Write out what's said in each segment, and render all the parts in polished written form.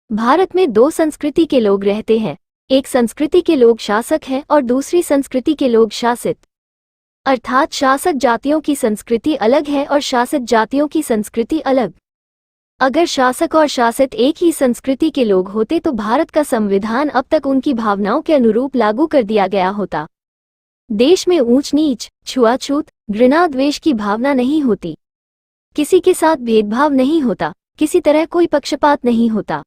भारत में दो संस्कृति के लोग रहते हैं। एक संस्कृति के लोग शासक हैं और दूसरी संस्कृति के लोग शासित। अर्थात शासक जातियों की संस्कृति अलग है और शासित जातियों की संस्कृति अलग। अगर शासक और शासित एक ही संस्कृति के लोग होते तो भारत का संविधान अब तक उनकी भावनाओं के अनुरूप लागू कर दिया गया होता। देश में ऊंच नीच, छुआछूत, घृणा द्वेष की भावना नहीं होती। किसी के साथ भेदभाव नहीं होता, किसी तरह कोई पक्षपात नहीं होता,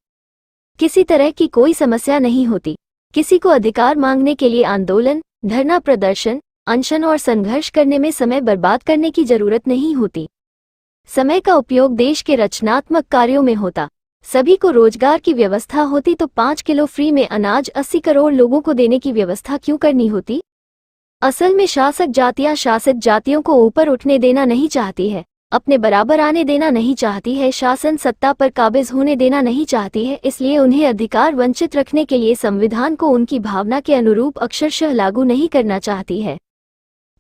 किसी तरह की कोई समस्या नहीं होती। किसी को अधिकार मांगने के लिए आंदोलन, धरना प्रदर्शन, अनशन और संघर्ष करने में समय बर्बाद करने की जरूरत नहीं होती। समय का उपयोग देश के रचनात्मक कार्यों में होता। सभी को रोजगार की व्यवस्था होती तो 5 किलो फ्री में अनाज 80 करोड़ लोगों को देने की व्यवस्था क्यों करनी होती? असल में शासक जातियां शासित जातियों को ऊपर उठने देना नहीं चाहती है, अपने बराबर आने देना नहीं चाहती है, शासन सत्ता पर काबिज होने देना नहीं चाहती है। इसलिए उन्हें अधिकार वंचित रखने के लिए संविधान को उनकी भावना के अनुरूप अक्षरशः लागू नहीं करना चाहती है।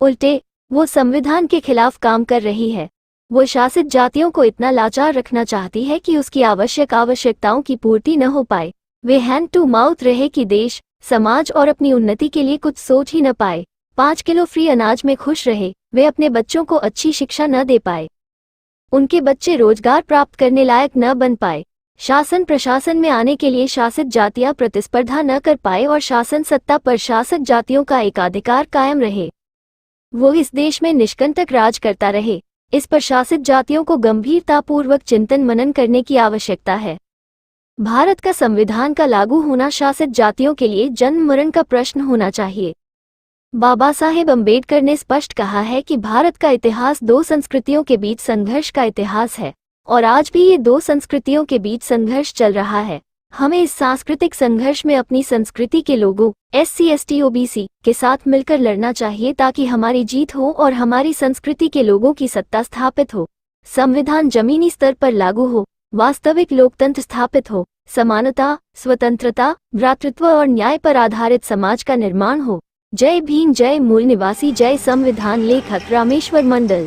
उल्टे वो संविधान के खिलाफ काम कर रही है। वो शासित जातियों को इतना लाचार रखना चाहती है कि उसकी आवश्यकताओं की पूर्ति न हो पाए। वे हैंड टू माउथ रहे कि देश, समाज और अपनी उन्नति के लिए कुछ सोच ही न पाए। 5 किलो फ्री अनाज में खुश रहे, वे अपने बच्चों को अच्छी शिक्षा न दे पाए, उनके बच्चे रोजगार प्राप्त करने लायक न बन पाए, शासन प्रशासन में आने के लिए शासित जातियां प्रतिस्पर्धा न कर पाए और शासन सत्ता पर शासक जातियों का एकाधिकार कायम रहे। वो इस देश में निष्कंटक राज करता रहे। इस पर शासित जातियों को गंभीरतापूर्वक चिंतन मनन करने की आवश्यकता है। भारत का संविधान का लागू होना शासित जातियों के लिए जन्म मरण का प्रश्न होना चाहिए। बाबा साहेब अम्बेडकर ने स्पष्ट कहा है कि भारत का इतिहास दो संस्कृतियों के बीच संघर्ष का इतिहास है और आज भी ये दो संस्कृतियों के बीच संघर्ष चल रहा है। हमें इस सांस्कृतिक संघर्ष में अपनी संस्कृति के लोगों SC ST OBC के साथ मिलकर लड़ना चाहिए ताकि हमारी जीत हो और हमारी संस्कृति के लोगों की सत्ता स्थापित हो, संविधान जमीनी स्तर पर लागू हो, वास्तविक लोकतंत्र स्थापित हो, समानता, स्वतंत्रता, भ्रातृत्व और न्याय पर आधारित समाज का निर्माण हो। जय भीम, जय मूल निवासी, जय संविधान। लेखक रामेश्वर मंडल।